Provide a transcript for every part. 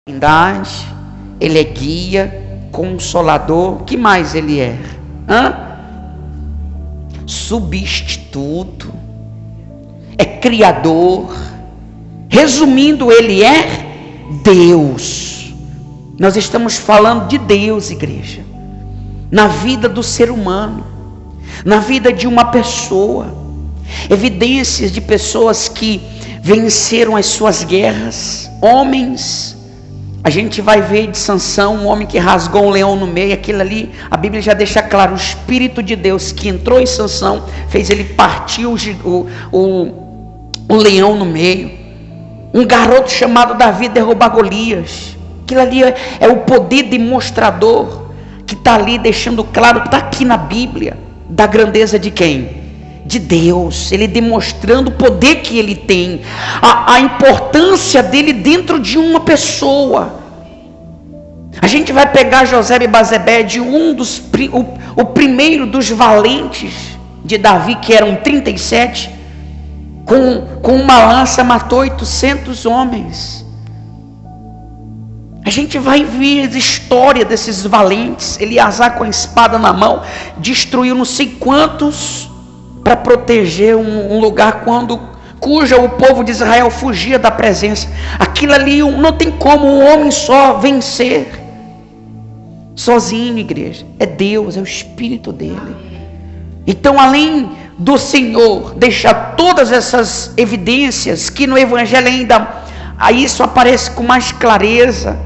Trindade, ele é guia, consolador, que mais ele é? Substituto, é criador. Resumindo, ele é Deus. Nós estamos falando de Deus, igreja, na vida do ser humano, na vida de uma pessoa. Evidências de pessoas que venceram as suas guerras, homens. A gente vai ver de Sansão, um homem que rasgou um leão no meio. Aquilo ali, a Bíblia já deixa claro, o Espírito de Deus que entrou em Sansão, fez ele partir o leão no meio. Um garoto chamado Davi derrubar Golias. Aquilo ali é o poder demonstrador, que está ali deixando claro, está aqui na Bíblia, da grandeza de quem? De Deus. Ele demonstrando o poder que ele tem, a importância dele dentro de uma pessoa. A gente vai pegar José e Bazebede, o primeiro dos valentes de Davi, que eram 37, com uma lança matou 800 homens. A gente vai ver a história desses valentes. Eleazar, com a espada na mão, destruiu não sei quantos, para proteger um lugar cuja o povo de Israel fugia da presença. Aquilo ali não tem como um homem só vencer sozinho, igreja. É Deus, é o Espírito dele. Então, além do Senhor deixar todas essas evidências, que no Evangelho ainda isso aparece com mais clareza,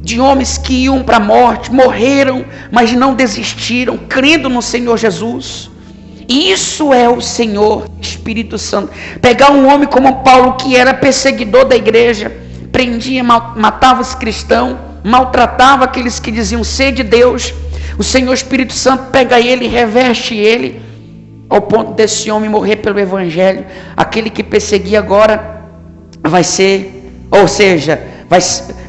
de homens que iam para a morte, morreram, mas não desistiram, crendo no Senhor Jesus. Isso é o Senhor, Espírito Santo. Pegar um homem como Paulo, que era perseguidor da igreja, prendia, matava os cristãos, maltratava aqueles que diziam ser de Deus. O Senhor Espírito Santo pega ele e reveste ele, ao ponto desse homem morrer pelo Evangelho. Aquele que perseguia agora vai ser, ou seja,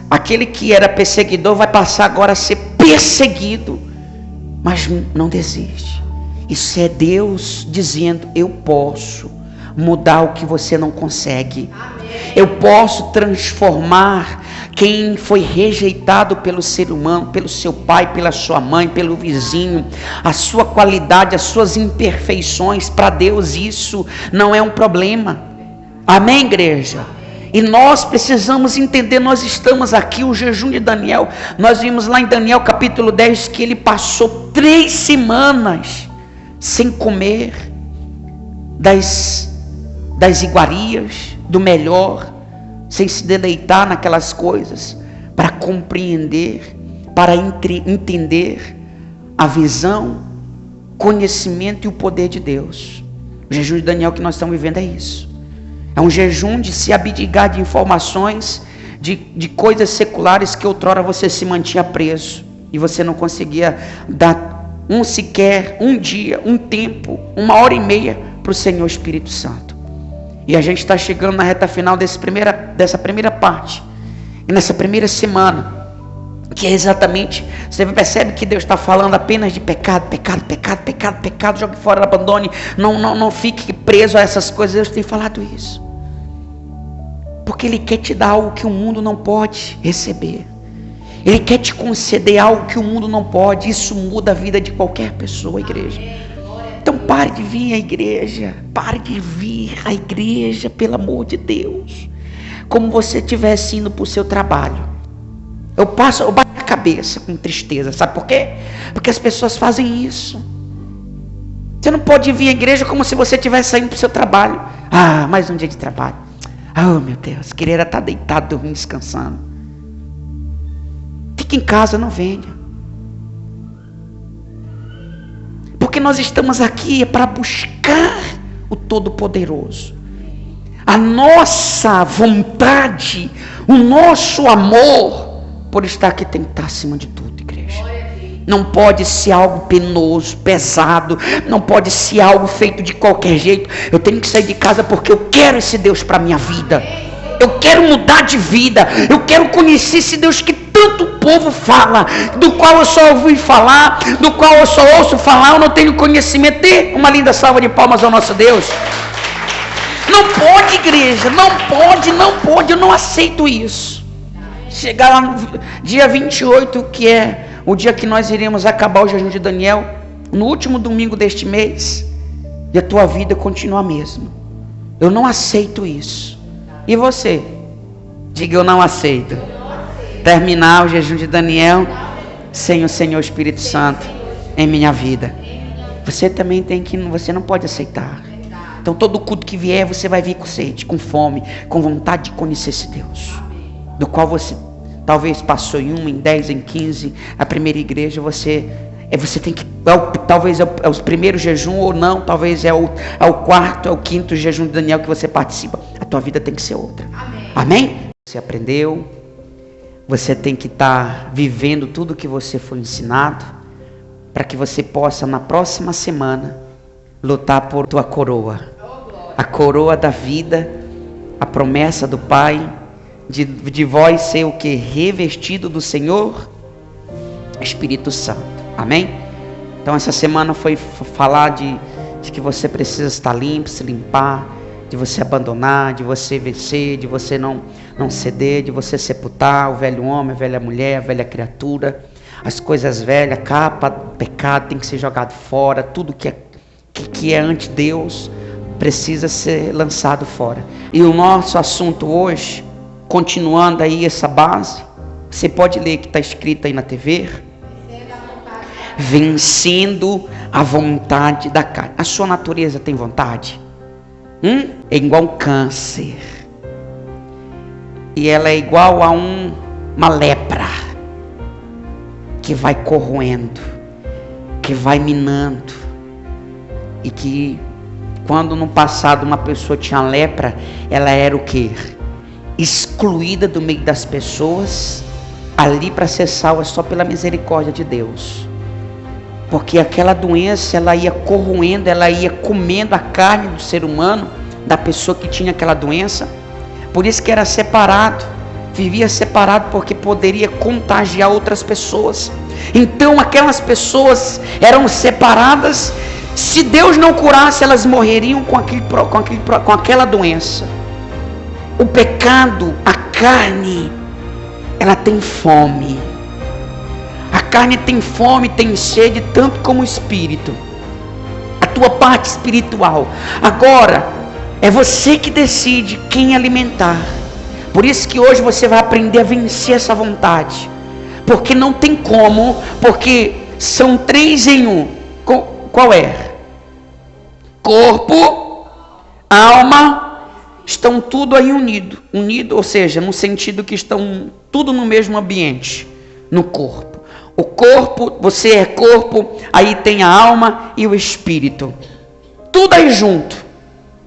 aquele que era perseguidor vai passar agora a ser perseguido, mas não desiste. Isso é Deus dizendo: eu posso mudar o que você não consegue. Eu posso transformar quem foi rejeitado pelo ser humano, pelo seu pai, pela sua mãe, pelo vizinho, a sua qualidade, as suas imperfeições. Para Deus isso não é um problema. Amém, igreja? E nós precisamos entender, nós estamos aqui, o jejum de Daniel, nós vimos lá em Daniel capítulo 10, que ele passou 3 semanas sem comer das iguarias, do melhor, sem se deleitar naquelas coisas, para compreender, para entender a visão, conhecimento e o poder de Deus. O jejum de Daniel que nós estamos vivendo é isso. É um jejum de se abdicar de informações, de coisas seculares que outrora você se mantinha preso, e você não conseguia dar um dia, um tempo, 1h30 para o Senhor Espírito Santo. E a gente está chegando na reta final dessa primeira parte, e nessa primeira semana, que é exatamente, você percebe que Deus está falando apenas de pecado, jogue fora, abandone, não fique preso a essas coisas. Deus tem falado isso, porque Ele quer te dar algo que o mundo não pode receber. Ele quer te conceder algo que o mundo não pode. Isso muda a vida de qualquer pessoa, igreja. Então pare de vir à igreja. Pare de vir à igreja, pelo amor de Deus. Como você estivesse indo para o seu trabalho. Eu bato a cabeça com tristeza. Sabe por quê? Porque as pessoas fazem isso. Você não pode vir à igreja como se você estivesse saindo para o seu trabalho. Ah, mais um dia de trabalho. Oh, meu Deus, queria estar deitado, dormindo, descansando. Fique em casa, não venha. Porque nós estamos aqui para buscar o Todo-Poderoso. A nossa vontade, o nosso amor por estar aqui tem que estar acima de tudo, igreja. Não pode ser algo penoso, pesado. Não pode ser algo feito de qualquer jeito. Eu tenho que sair de casa porque eu quero esse Deus para a minha vida. Eu quero mudar de vida. Eu quero conhecer esse Deus que tanto o povo fala, do qual eu só ouvi falar, do qual eu só ouço falar, eu não tenho conhecimento. Dê uma linda salva de palmas ao nosso Deus. Não pode, igreja, não pode, eu não aceito isso. chegar lá no dia 28, que é o dia que nós iremos acabar o jejum de Daniel, no último domingo deste mês, e a tua vida continua a mesma. Eu não aceito isso. E você? Diga: eu não aceito. Terminar o jejum de Daniel sem o Senhor Espírito Santo em minha vida. Você também tem que, você não pode aceitar. Então todo culto que vier, você vai vir com sede, com fome, com vontade de conhecer esse Deus, do qual você talvez passou em 1, em 10, em 15, a primeira igreja. Você tem que, talvez é o primeiro jejum, ou não, talvez é o quarto, é o quinto jejum de Daniel que você participa. A tua vida tem que ser outra. Amém? Você aprendeu, você tem que estar vivendo tudo que você foi ensinado, para que você possa na próxima semana lutar por tua coroa, a coroa da vida, a promessa do Pai, de vós ser o que? Revestido do Senhor Espírito Santo. Amém? Então essa semana foi falar de que você precisa estar limpo, se limpar, de você abandonar, de você vencer, de você não ceder, de você sepultar o velho homem, a velha mulher, a velha criatura, as coisas velhas, capa, pecado tem que ser jogado fora, tudo que é ante Deus precisa ser lançado fora. E o nosso assunto hoje, continuando aí essa base, você pode ler que está escrito aí na TV: vencendo a vontade da carne. A sua natureza tem vontade? É igual um câncer, e ela é igual a uma lepra que vai corroendo, que vai minando, e que quando no passado uma pessoa tinha lepra, ela era o quê? Excluída do meio das pessoas, ali para ser salva só pela misericórdia de Deus, porque aquela doença, ela ia corroendo, ela ia comendo a carne do ser humano, da pessoa que tinha aquela doença. Por isso que era separado, vivia separado, porque poderia contagiar outras pessoas. Então aquelas pessoas eram separadas. Se Deus não curasse, elas morreriam com aquela doença. O pecado, a carne, ela tem fome. A carne tem fome, tem sede, tanto como o espírito, a tua parte espiritual. Agora, é você que decide quem alimentar. Por isso que hoje você vai aprender a vencer essa vontade, porque não tem como, porque são 3 em 1. Qual é? Corpo, alma, estão tudo aí unido, ou seja, no sentido que estão tudo no mesmo ambiente, no corpo. O corpo, você é corpo, aí tem a alma e o espírito, tudo aí junto.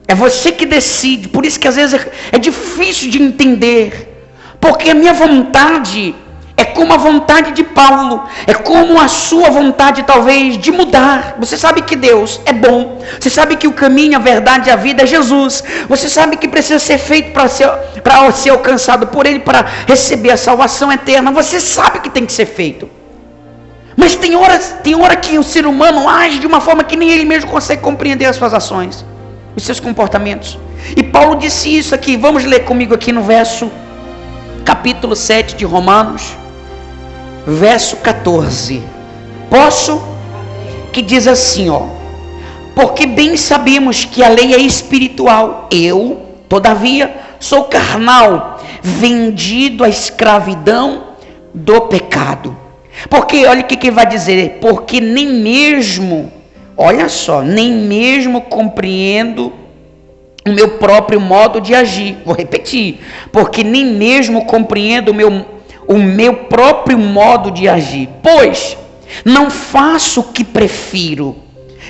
É você que decide. Por isso que às vezes é difícil de entender, porque a minha vontade é como a vontade de Paulo, é como a sua vontade talvez de mudar. Você sabe que Deus é bom, você sabe que o caminho, a verdade e a vida é Jesus, você sabe que precisa ser feito para ser alcançado por Ele, para receber a salvação eterna. Você sabe que tem que ser feito. Mas tem hora que o ser humano age de uma forma que nem ele mesmo consegue compreender as suas ações, os seus comportamentos. E Paulo disse isso aqui. Vamos ler comigo aqui no capítulo 7 de Romanos, verso 14. Posso? Que diz assim, porque bem sabemos que a lei é espiritual, eu, todavia, sou carnal, vendido à escravidão do pecado. Porque olha o que vai dizer: porque nem mesmo, olha só, nem mesmo compreendo o meu próprio modo de agir. Vou repetir: porque nem mesmo compreendo o meu próprio modo de agir, pois não faço o que prefiro,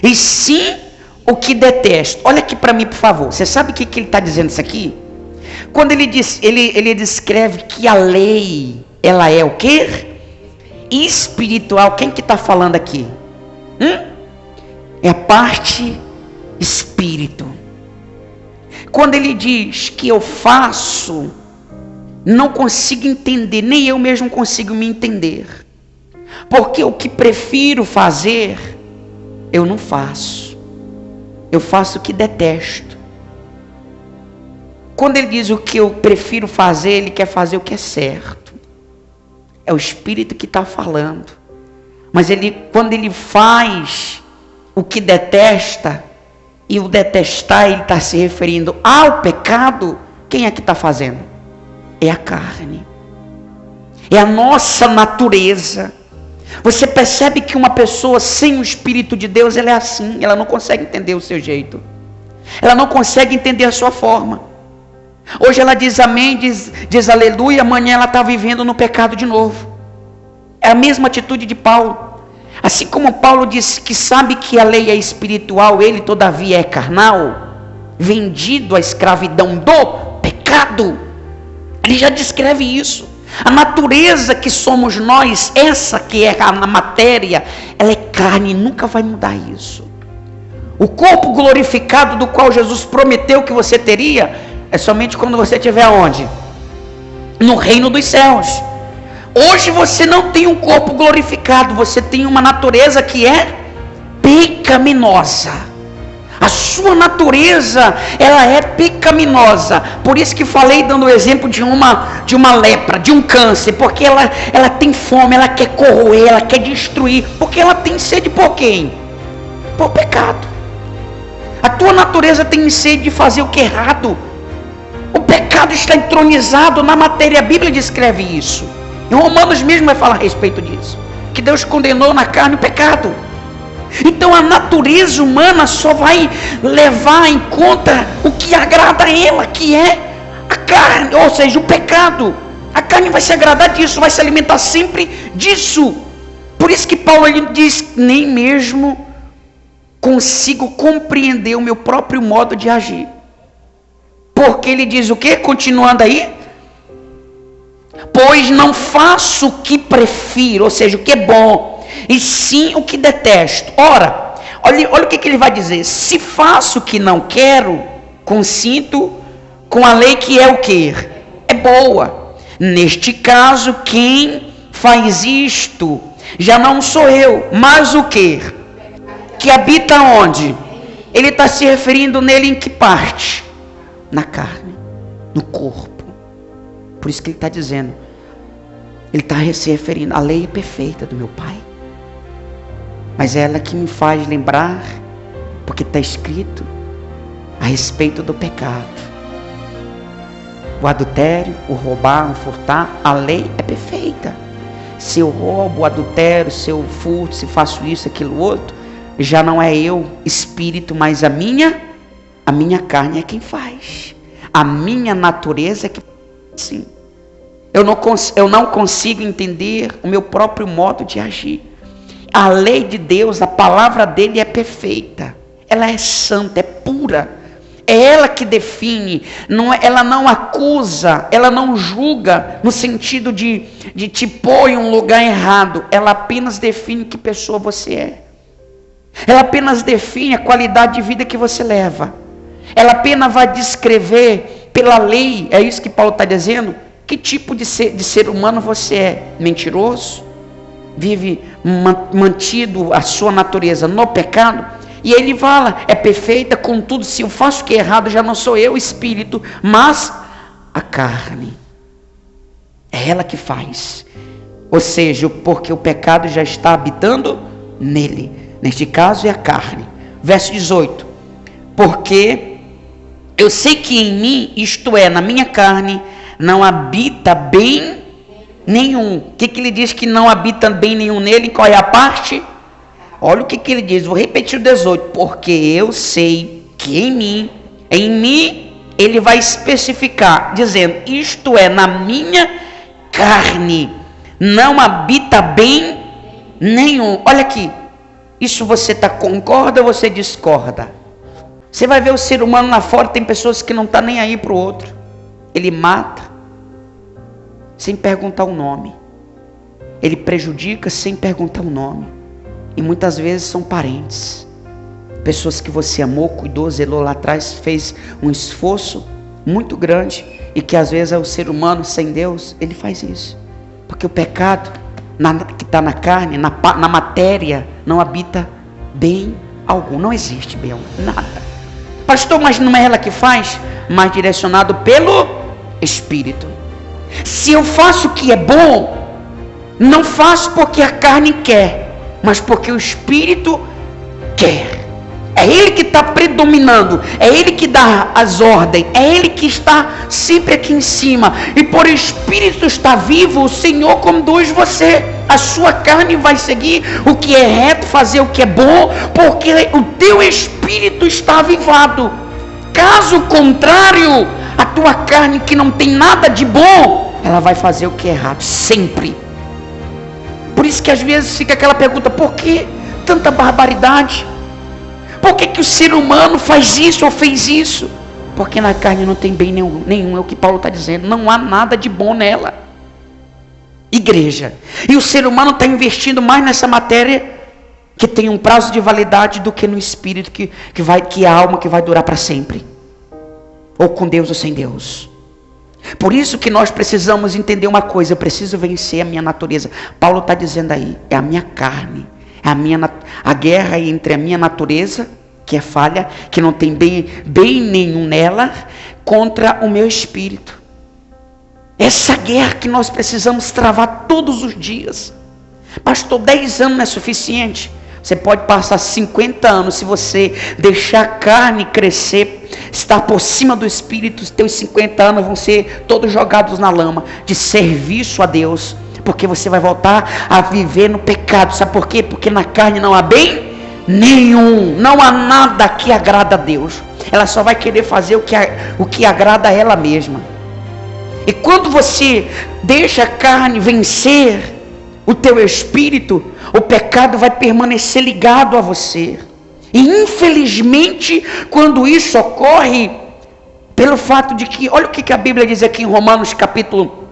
e sim o que detesto. Olha aqui para mim, por favor. Você sabe o que ele está dizendo isso aqui? Quando ele diz, ele descreve que a lei, ela é o quê? Espiritual. Quem que está falando aqui? É a parte espírito. Quando ele diz que eu faço, não consigo entender, nem eu mesmo consigo me entender, porque o que prefiro fazer, eu não faço, eu faço o que detesto. Quando ele diz o que eu prefiro fazer, ele quer fazer o que é certo. É o Espírito que está falando. Mas quando ele faz o que detesta, e o detestar, ele está se referindo ao pecado, quem é que está fazendo? É a carne. É a nossa natureza. Você percebe que uma pessoa sem o Espírito de Deus, ela é assim, ela não consegue entender o seu jeito. Ela não consegue entender a sua forma. Hoje ela diz amém, diz aleluia, amanhã ela está vivendo no pecado de novo. É a mesma atitude de Paulo. Assim como Paulo disse que sabe que a lei é espiritual, ele todavia é carnal, vendido à escravidão do pecado. Ele já descreve isso. A natureza que somos nós, essa que é a matéria, ela é carne, nunca vai mudar isso. O corpo glorificado do qual Jesus prometeu que você teria, é somente quando você estiver aonde? No reino dos céus. Hoje você não tem um corpo glorificado, você tem uma natureza que é pecaminosa. A sua natureza, ela é pecaminosa. Por isso que falei dando o exemplo de uma lepra, de um câncer, porque ela tem fome, ela quer corroer, ela quer destruir, porque ela tem sede por quem? Por pecado. A tua natureza tem sede de fazer o que é errado. O pecado está entronizado na matéria, a Bíblia descreve isso. Em Romanos mesmo vai falar a respeito disso, que Deus condenou na carne o pecado. Então a natureza humana só vai levar em conta o que agrada a ela, que é a carne, ou seja, o pecado. A carne vai se agradar disso, vai se alimentar sempre disso. Por isso que Paulo ele diz, nem mesmo consigo compreender o meu próprio modo de agir. Porque ele diz o quê? Continuando aí, pois não faço o que prefiro, ou seja, o que é bom, e sim o que detesto. Ora, olha o que ele vai dizer: se faço o que não quero, consinto com a lei que é o que? É boa. Neste caso, quem faz isto já não sou eu, mas o que? Que habita onde? Ele está se referindo nele em que parte? Na carne, no corpo. Por isso que ele está dizendo, ele está se referindo, a lei é perfeita do meu Pai, mas é ela que me faz lembrar, porque está escrito a respeito do pecado, o adultério, o roubar, o furtar. A lei é perfeita. Se eu roubo, o adultério, se eu furto, se faço isso, aquilo, outro, já não é eu, espírito, mas a minha carne é quem faz. A minha natureza é que sim. Eu não consigo entender o meu próprio modo de agir. A lei de Deus, a palavra dele é perfeita. Ela é santa, é pura. É ela que define. Ela não acusa, ela não julga no sentido de te pôr em um lugar errado. Ela apenas define que pessoa você é. Ela apenas define a qualidade de vida que você leva. Ela apenas vai descrever pela lei, é isso que Paulo está dizendo, que tipo de ser humano você é. Mentiroso, vive mantido a sua natureza no pecado, e ele fala, é perfeita, contudo, se eu faço o que é errado, já não sou eu, espírito, mas a carne. É ela que faz. Ou seja, porque o pecado já está habitando nele. Neste caso é a carne. Verso 18. Porque eu sei que em mim, isto é, na minha carne, não habita bem nenhum. O que ele diz que não habita bem nenhum nele? Qual é a parte? Olha o que ele diz, vou repetir o 18. Porque eu sei que em mim, ele vai especificar, dizendo, isto é, na minha carne, não habita bem nenhum. Olha aqui, isso você concorda ou você discorda? Você vai ver o ser humano lá fora, tem pessoas que não estão nem aí para o outro. Ele mata sem perguntar o nome. Ele prejudica sem perguntar o nome. E muitas vezes são parentes. Pessoas que você amou, cuidou, zelou lá atrás, fez um esforço muito grande. E que às vezes é o ser humano sem Deus, ele faz isso. Porque o pecado que está na carne, na matéria, não habita bem algum. Não existe bem algum, nada. Pastor, mas não é ela que faz? Mas direcionado pelo Espírito. Se eu faço o que é bom, Não faço porque a carne quer, mas porque o Espírito quer. É Ele que está predominando, é Ele que dá as ordens, é Ele que está sempre aqui em cima. E por Espírito estar vivo, o Senhor conduz você. A sua carne vai seguir o que é reto, fazer o que é bom, porque o teu Espírito está avivado. Caso contrário, a tua carne, que não tem nada de bom, ela vai fazer o que é errado, sempre. Por isso que às vezes fica aquela pergunta: por que tanta barbaridade? Por que o ser humano faz isso ou fez isso? Porque na carne não tem bem nenhum, é o que Paulo está dizendo. Não há nada de bom nela. Igreja. E o ser humano está investindo mais nessa matéria, que tem um prazo de validade, do que no espírito, que é a alma que vai durar para sempre. Ou com Deus ou sem Deus. Por isso que nós precisamos entender uma coisa: eu preciso vencer a minha natureza. Paulo está dizendo aí, é a minha carne. A guerra entre a minha natureza, que é falha, que não tem bem nenhum nela, contra o meu espírito. Essa guerra que nós precisamos travar todos os dias. Pastor, 10 anos não é suficiente? Você pode passar 50 anos, se você deixar a carne crescer, estar por cima do espírito, os teus 50 anos vão ser todos jogados na lama, de serviço a Deus. Porque você vai voltar a viver no pecado. Sabe por quê? Porque na carne não há bem nenhum. Não há nada que agrada a Deus. Ela só vai querer fazer o que agrada a ela mesma. E quando você deixa a carne vencer o teu espírito, o pecado vai permanecer ligado a você. E infelizmente, quando isso ocorre, pelo fato de que, olha o que a Bíblia diz aqui em Romanos capítulo,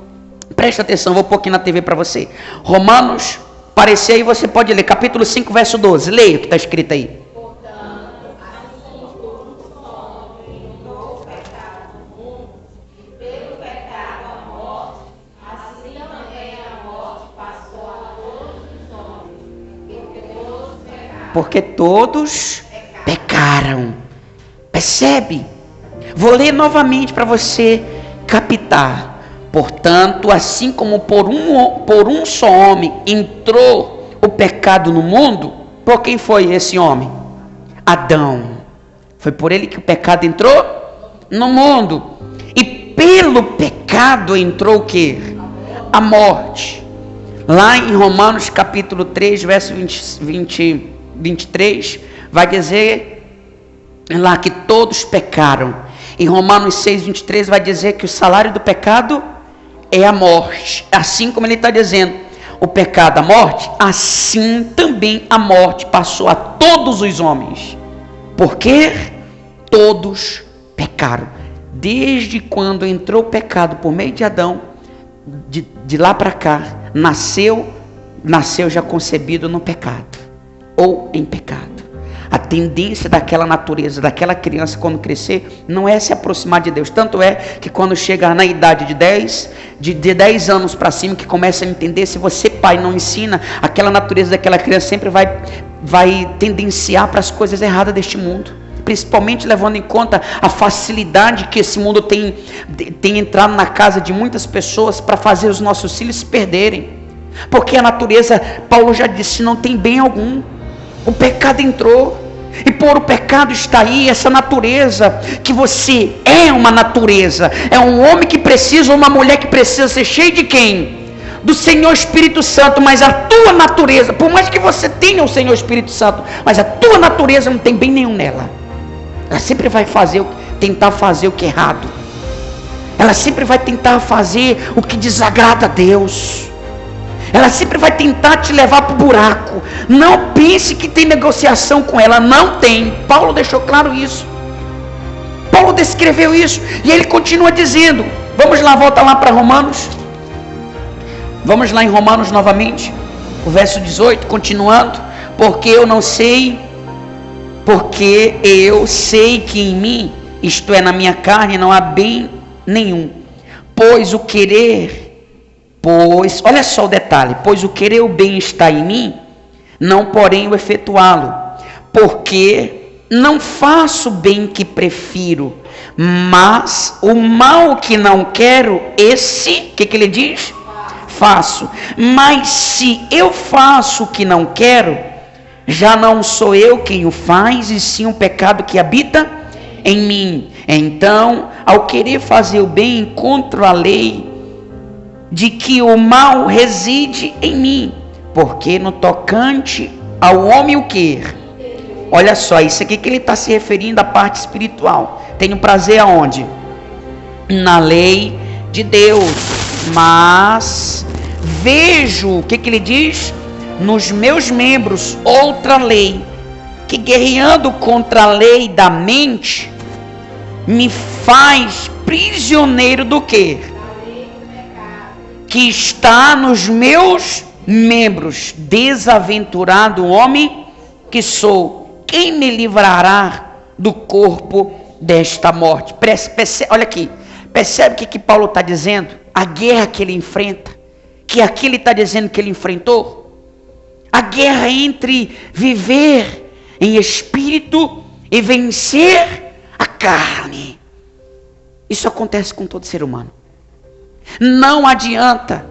presta atenção, vou pôr aqui na TV para você. Romanos, aparecer aí, você pode ler, capítulo 5, verso 12. Leia o que está escrito aí. Porque todos pecaram. Percebe? Vou ler novamente para você captar. Portanto, assim como por um só homem entrou o pecado no mundo, por quem foi esse homem? Adão. Foi por ele que o pecado entrou no mundo. E pelo pecado entrou o quê? A morte. Lá em Romanos capítulo 3, verso 23, vai dizer lá que todos pecaram. Em Romanos 6, 23 vai dizer que o salário do pecado é a morte. Assim como ele está dizendo, o pecado, a morte, assim também a morte passou a todos os homens. Porque todos pecaram. Desde quando entrou o pecado por meio de Adão, de lá para cá, nasceu já concebido no pecado, ou em pecado. A tendência daquela natureza, daquela criança, quando crescer, não é se aproximar de Deus. Tanto é que quando chega na idade de 10 anos para cima, que começa a entender, se você, pai, não ensina, aquela natureza daquela criança sempre vai tendenciar para as coisas erradas deste mundo. Principalmente levando em conta a facilidade que esse mundo tem entrado na casa de muitas pessoas para fazer os nossos filhos se perderem. Porque a natureza, Paulo já disse, não tem bem algum. O pecado entrou, e por o pecado está aí, essa natureza, que você é uma natureza, é um homem que precisa, uma mulher que precisa ser cheio de quem? Do Senhor Espírito Santo. Mas a tua natureza, por mais que você tenha o Senhor Espírito Santo, mas a tua natureza não tem bem nenhum nela. Ela sempre vai tentar fazer o que é errado. Ela sempre vai tentar fazer o que desagrada a Deus. Ela sempre vai tentar te levar para o buraco. Não pense que tem negociação com ela. Não tem. Paulo deixou claro isso. Paulo descreveu isso. E ele continua dizendo. Vamos lá, volta lá para Romanos. Vamos lá em Romanos novamente. O verso 18, continuando. Porque eu sei que em mim, isto é, na minha carne, não há bem nenhum. Olha só o detalhe, pois o querer o bem está em mim, não porém o efetuá-lo, porque não faço o bem que prefiro, mas o mal que não quero, esse, o que ele diz? faço. Mas se eu faço o que não quero, já não sou eu quem o faz, e sim o pecado que habita em mim. Então, ao querer fazer o bem, encontro a lei de que o mal reside em mim, porque no tocante ao homem o que? Olha só, isso aqui que ele está se referindo à parte espiritual. Tenho prazer aonde? Na lei de Deus. Mas vejo, o que ele diz? Nos meus membros outra lei, que guerreando contra a lei da mente, me faz prisioneiro do quê? Que está nos meus membros. Desaventurado homem que sou, quem me livrará do corpo desta morte? Olha aqui, percebe o que Paulo está dizendo? A guerra que ele enfrenta, que aqui ele está dizendo que ele enfrentou, a guerra entre viver em espírito e vencer a carne. Isso acontece com todo ser humano. Não adianta.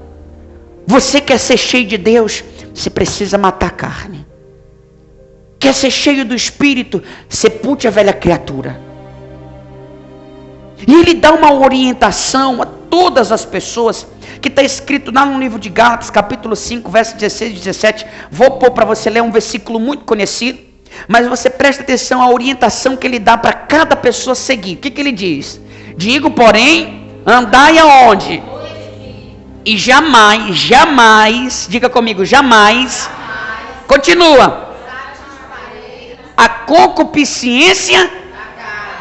Você quer ser cheio de Deus, você precisa matar a carne. Quer ser cheio do Espírito, sepulte a velha criatura. E ele dá uma orientação a todas as pessoas, que está escrito lá no livro de Gálatas, capítulo 5, versos 16 e 17. Vou pôr para você ler um versículo muito conhecido, mas você presta atenção à orientação que ele dá para cada pessoa seguir. O que ele diz? Digo, porém, andai aonde? E jamais, diga comigo, jamais, continua, a concupiscência,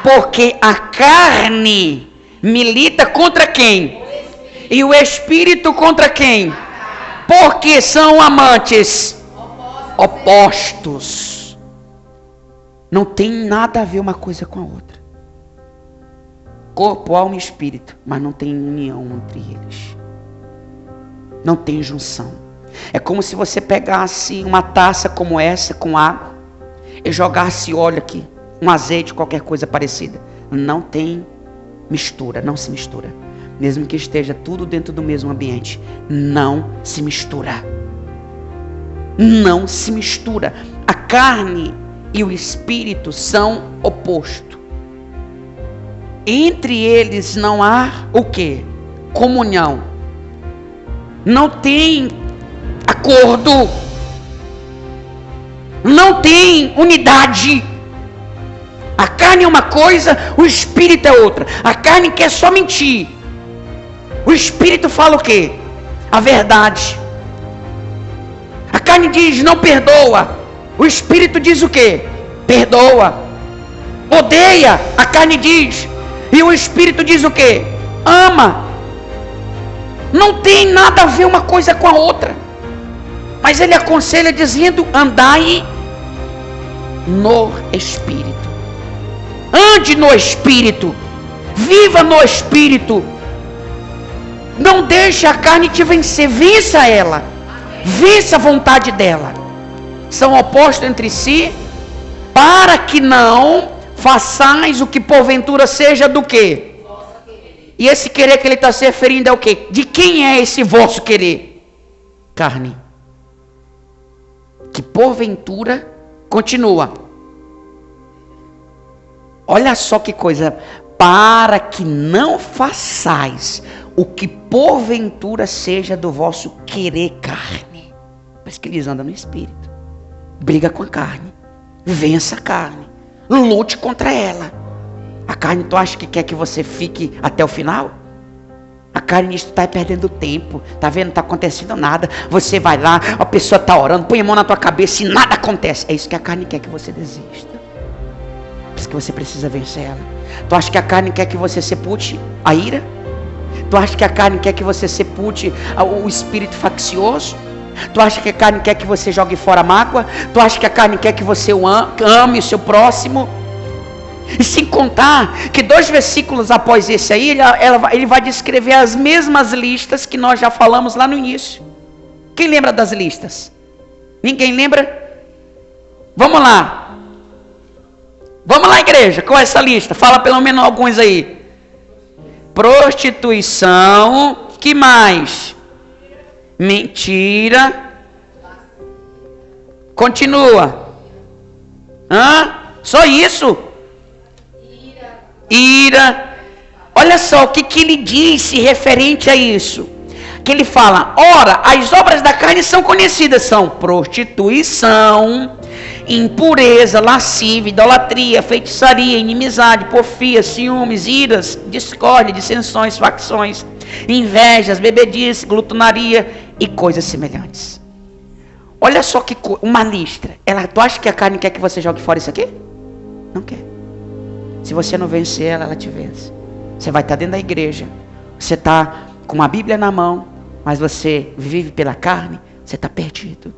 porque a carne milita contra quem? E o espírito contra quem? Porque são amantes opostos. Não tem nada a ver uma coisa com a outra. Corpo, alma e espírito, mas não tem união entre eles. Não tem junção. É como se você pegasse uma taça como essa, com água, e jogasse óleo aqui, um azeite, qualquer coisa parecida. Não tem mistura, não se mistura. Mesmo que esteja tudo dentro do mesmo ambiente, não se mistura. Não se mistura. A carne e o espírito são opostos. Entre eles não há o quê? Comunhão. Não tem acordo. Não tem unidade. A carne é uma coisa, o espírito é outra. A carne quer só mentir. O espírito fala o quê? A verdade. A carne diz não perdoa. O espírito diz o quê? Perdoa. Odeia. A carne diz. E o espírito diz o quê? Ama. Não tem nada a ver uma coisa com a outra. Mas ele aconselha dizendo: andai no espírito. Ande no espírito. Viva no espírito. Não deixe a carne te vencer. Vença ela. Vença a vontade dela. São opostos entre si, para que não façais o que porventura seja do quê? E esse querer que ele está se referindo é o quê? De quem é esse vosso querer? Carne. Que porventura, continua. Olha só que coisa. Para que não façais o que porventura seja do vosso querer carne. Por isso que eles andam no espírito. Briga com a carne. Vença a carne. Lute contra ela. A carne, tu acha que quer que você fique até o final? A carne diz: tu está perdendo tempo. Tá vendo? Não está acontecendo nada. Você vai lá, a pessoa está orando, põe a mão na tua cabeça e nada acontece. É isso que a carne quer, que você desista. Por isso que você precisa vencer ela. Tu acha que a carne quer que você sepulte a ira? Tu acha que a carne quer que você sepulte o espírito faccioso? Tu acha que a carne quer que você jogue fora a mágoa? Tu acha que a carne quer que você ame o seu próximo? E sem contar que 2 versículos após esse aí, ele vai descrever as mesmas listas que nós já falamos lá no início. Quem lembra das listas? Ninguém lembra? Vamos lá. Vamos lá, igreja, qual é essa lista? Fala pelo menos alguns aí. Prostituição, que mais? mentira. Continua. Só isso? Ira. Olha só o que ele disse referente a isso. Que ele fala: ora, as obras da carne são conhecidas, são prostituição, impureza, lascívia, idolatria, feitiçaria, inimizade, porfia, ciúmes, iras, discórdia, dissensões, facções, invejas, bebedice, glutonaria e coisas semelhantes. Olha só que uma lista. Tu acha que a carne quer que você jogue fora isso aqui? Não quer. Se você não vencer ela, ela te vence. Você vai estar dentro da igreja, você está com uma Bíblia na mão, mas você vive pela carne, você está perdido.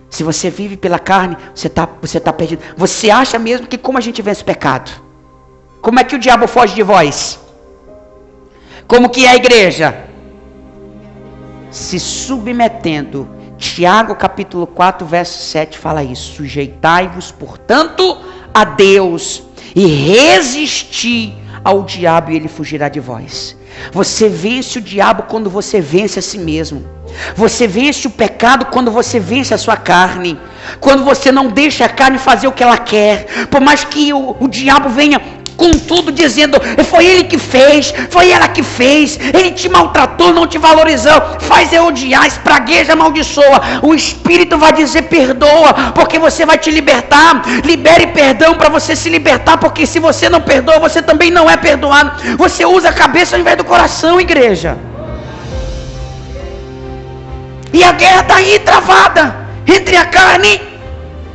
Se você vive pela carne, você tá perdido. Você acha mesmo que como a gente vence o pecado? Como é que o diabo foge de vós? Como que é a igreja? Se submetendo. Tiago capítulo 4, verso 7 fala isso. Sujeitai-vos, portanto, a Deus e resisti ao diabo e ele fugirá de vós. Você vence o diabo quando você vence a si mesmo. Você vence o pecado quando você vence a sua carne. Quando você não deixa a carne fazer o que ela quer. Por mais que o diabo venha com tudo dizendo: foi ele que fez, foi ela que fez, ele te maltratou, não te valorizou, faz eu odiar, espragueja, amaldiçoa. O Espírito vai dizer: perdoa, porque você vai te libertar. Libere perdão para você se libertar, porque se você não perdoa, você também não é perdoado. Você usa a cabeça ao invés do coração, igreja. E a guerra está aí travada entre a carne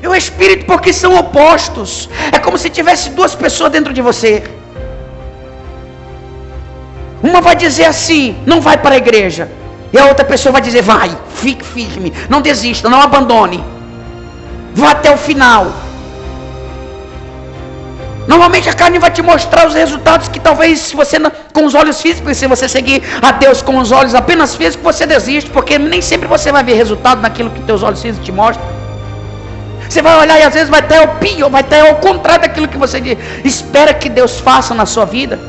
e o Espírito, porque são opostos. É como se tivesse duas pessoas dentro de você. Uma vai dizer assim: não vai para a igreja. E a outra pessoa vai dizer: vai, fique firme, não desista, não abandone, vá até o final. Normalmente a carne vai te mostrar os resultados que talvez, se você não, com os olhos físicos, se você seguir a Deus com os olhos apenas físicos, você desiste, porque nem sempre você vai ver resultado naquilo que teus olhos físicos te mostram. Você vai olhar e às vezes vai ter o pior, vai ter o contrário daquilo que você espera que Deus faça na sua vida.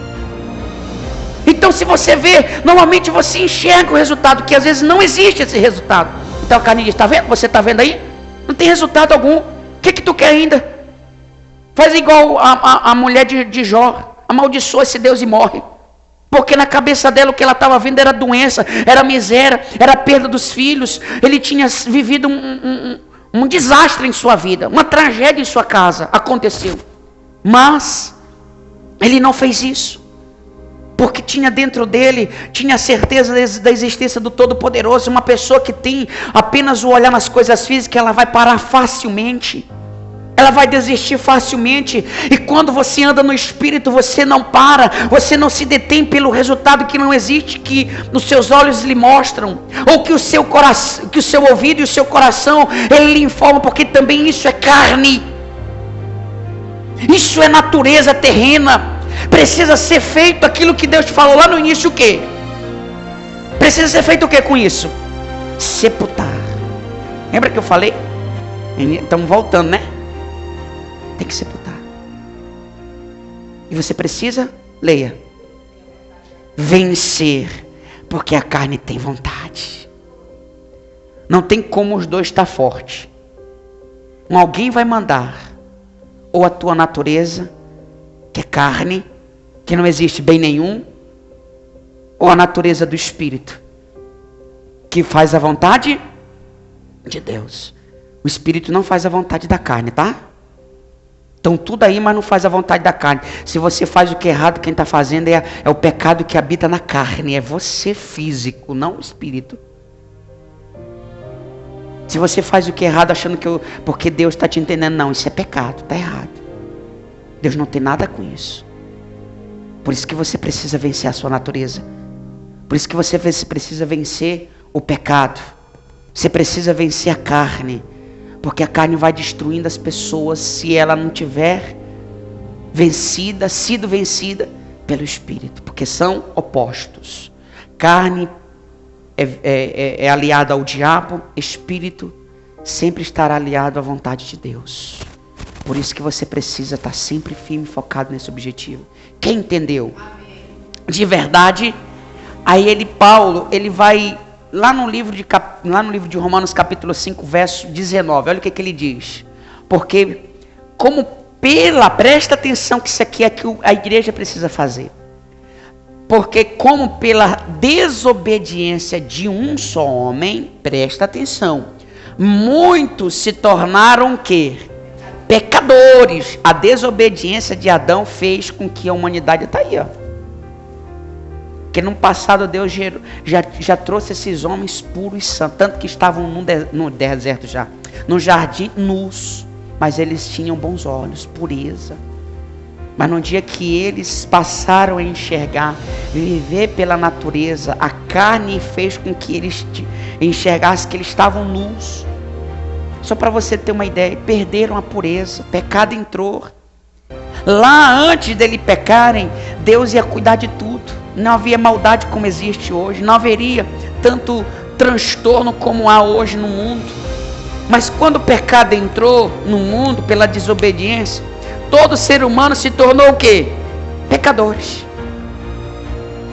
Então, se você vê, normalmente você enxerga o resultado, que às vezes não existe esse resultado. Então a carne diz: está vendo? Você está vendo aí? Não tem resultado algum. O que tu quer ainda? Faz igual a mulher de Jó, amaldiçoa esse Deus e morre. Porque na cabeça dela o que ela estava vendo era doença, era miséria, era perda dos filhos. Ele tinha vivido um desastre em sua vida, uma tragédia em sua casa, aconteceu. Mas ele não fez isso, porque tinha dentro dele, tinha certeza da existência do Todo-Poderoso. Uma pessoa que tem apenas o olhar nas coisas físicas, ela vai parar facilmente, ela vai desistir facilmente. E quando você anda no Espírito, você não para, você não se detém pelo resultado que não existe, que os seus olhos lhe mostram, ou que o seu coração, que o seu ouvido e o seu coração ele lhe informa, porque também isso é carne, isso é natureza terrena. Precisa ser feito aquilo que Deus falou lá no início. O que? Precisa ser feito o que com isso? Sepultar. Lembra que eu falei? Estamos voltando, né? Tem que sepultar. E você precisa, leia, vencer, porque a carne tem vontade. Não tem como os dois estar fortes. Alguém vai mandar, ou a tua natureza, que é carne, que não existe bem nenhum, ou a natureza do Espírito, que faz a vontade de Deus. O Espírito não faz a vontade da carne, tá? Então tudo aí, mas não faz a vontade da carne. Se você faz o que é errado, quem está fazendo é o pecado que habita na carne. É você físico, não o Espírito. Se você faz o que é errado achando que porque Deus está te entendendo, não, isso é pecado, está errado. Deus não tem nada com isso. Por isso que você precisa vencer a sua natureza. Por isso que você precisa vencer o pecado. Você precisa vencer a carne. Porque a carne vai destruindo as pessoas se ela não tiver sido vencida pelo Espírito. Porque são opostos. Carne é aliada ao diabo. Espírito sempre estará aliado à vontade de Deus. Por isso que você precisa estar sempre firme, focado nesse objetivo. Quem entendeu? De verdade. Aí Paulo, ele vai lá no livro de Romanos capítulo 5, verso 19, olha o que ele diz. Porque presta atenção que isso aqui é que a igreja precisa fazer. Porque como pela desobediência de um só homem, presta atenção, muitos se tornaram o quê? Pecadores. A desobediência de Adão fez com que a humanidade está aí, ó. Porque no passado Deus já trouxe esses homens puros e santos, tanto que estavam no deserto já, no jardim nus, mas eles tinham bons olhos, pureza. Mas no dia que eles passaram a enxergar, viver pela natureza, a carne fez com que eles enxergassem que eles estavam nus. Só para você ter uma ideia, perderam a pureza, pecado entrou. Lá antes dele pecarem, Deus ia cuidar de tudo. Não havia maldade como existe hoje, não haveria tanto transtorno como há hoje no mundo. Mas quando o pecado entrou no mundo pela desobediência, todo ser humano se tornou o quê? Pecadores.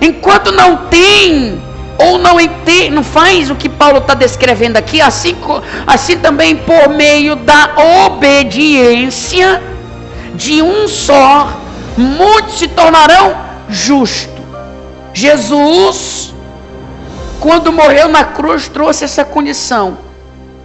Enquanto não tem ou não entende, não faz o que Paulo está descrevendo aqui, assim também por meio da obediência de um só, muitos se tornarão justos. Jesus, quando morreu na cruz, trouxe essa condição,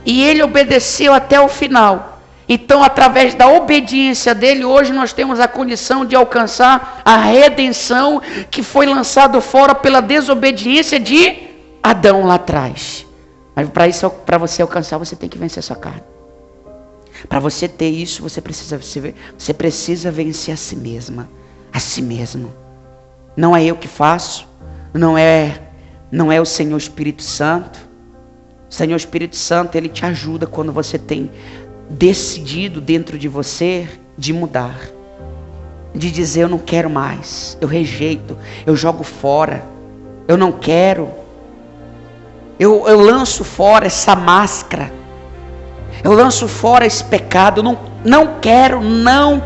e ele obedeceu até o final. Então, através da obediência dele, hoje nós temos a condição de alcançar a redenção que foi lançado fora pela desobediência de Adão lá atrás. Mas para você alcançar, você tem que vencer a sua carne. Para você ter isso, você precisa vencer a si mesma, a si mesmo. Não é eu que faço, não é o Senhor Espírito Santo. O Senhor Espírito Santo, ele te ajuda quando você tem decidido dentro de você de mudar, de dizer: eu não quero mais, eu rejeito, eu jogo fora, eu não quero, eu lanço fora essa máscara, eu lanço fora esse pecado, não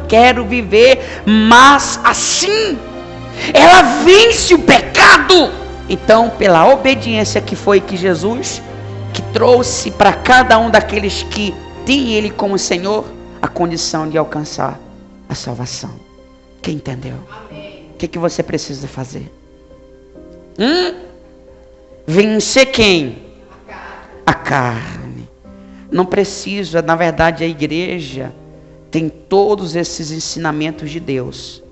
quero viver mais assim. Ela vence o pecado. Então, pela obediência que foi que Jesus que trouxe para cada um daqueles que tem Ele como Senhor, a condição de alcançar a salvação. Quem entendeu? O que você precisa fazer? Vencer quem? A carne. Não precisa, na verdade a igreja tem todos esses ensinamentos de Deus.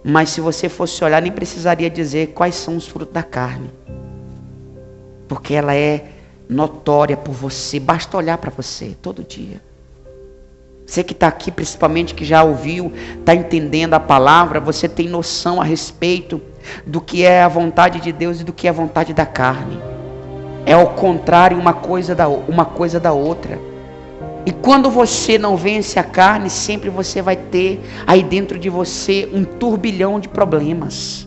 Mas se você fosse olhar, nem precisaria dizer quais são os frutos da carne. Porque ela é notória por você, basta olhar para você todo dia. Você que está aqui, principalmente que já ouviu, está entendendo a palavra, você tem noção a respeito do que é a vontade de Deus e do que é a vontade da carne. É ao contrário uma coisa da outra. E quando você não vence a carne, sempre você vai ter aí dentro de você um turbilhão de problemas.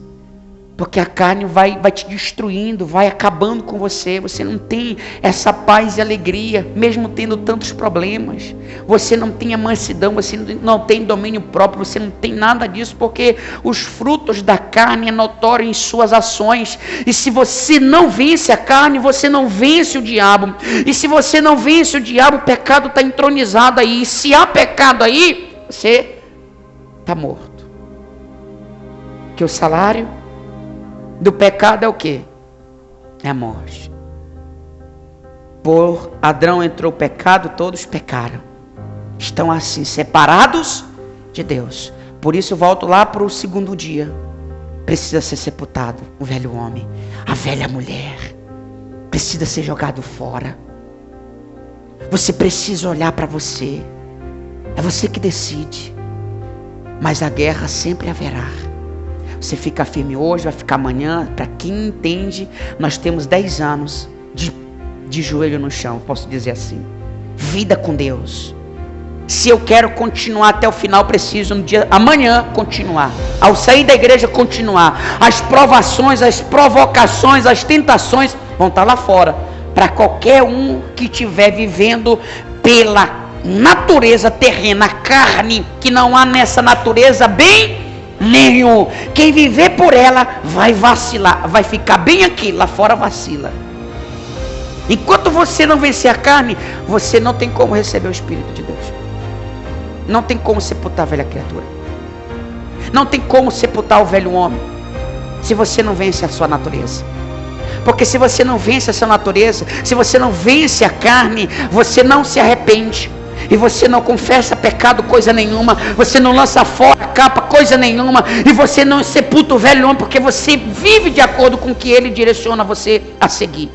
Porque a carne vai te destruindo, vai acabando com você. Você não tem essa paz e alegria, mesmo tendo tantos problemas. Você não tem a mansidão, você não tem domínio próprio, você não tem nada disso, porque os frutos da carne é notório em suas ações. E se você não vence a carne, você não vence o diabo. E se você não vence o diabo, o pecado está entronizado aí. E se há pecado aí, você está morto. Que o salário do pecado é o quê? É a morte. Por Adão entrou o pecado, todos pecaram. Estão assim, separados de Deus. Por isso volto lá para o segundo dia. Precisa ser sepultado o velho homem, a velha mulher. Precisa ser jogado fora. Você precisa olhar para você. É você que decide. Mas a guerra sempre haverá. Você fica firme hoje, vai ficar amanhã. Para quem entende, nós temos 10 anos de joelho no chão, posso dizer assim. Vida com Deus. Se eu quero continuar até o final, preciso no dia amanhã continuar. Ao sair da igreja, continuar. As provações, as provocações, as tentações vão estar lá fora. Para qualquer um que estiver vivendo pela natureza terrena, a carne, que não há nessa natureza bem nenhum. Quem viver por ela vai vacilar, vai ficar bem aqui, lá fora vacila. Enquanto você não vencer a carne, você não tem como receber o Espírito de Deus. Não tem como sepultar a velha criatura. Não tem como sepultar o velho homem, se você não vence a sua natureza. Porque se você não vence a sua natureza, se você não vence a carne, você não se arrepende. E você não confessa pecado coisa nenhuma. Você não lança fora a capa coisa nenhuma. E você não sepulta o velho homem, porque você vive de acordo com o que ele direciona você a seguir.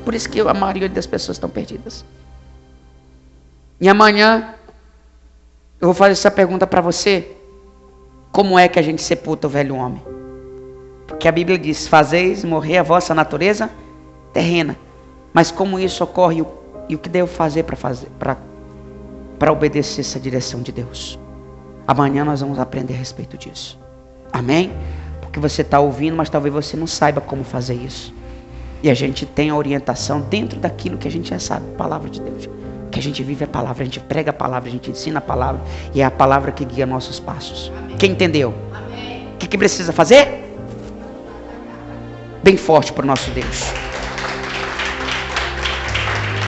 Por isso que a maioria das pessoas estão perdidas. E amanhã eu vou fazer essa pergunta para você. Como é que a gente sepulta o velho homem? Porque a Bíblia diz: fazeis morrer a vossa natureza terrena. Mas como isso ocorre e o que devo fazer para obedecer essa direção de Deus? Amanhã nós vamos aprender a respeito disso. Amém? Porque você está ouvindo, mas talvez você não saiba como fazer isso. E a gente tem a orientação dentro daquilo que a gente já sabe, a palavra de Deus. Que a gente vive a palavra, a gente prega a palavra, a gente ensina a palavra. E é a palavra que guia nossos passos. Amém. Quem entendeu? Amém. O que precisa fazer? Bem forte para o nosso Deus.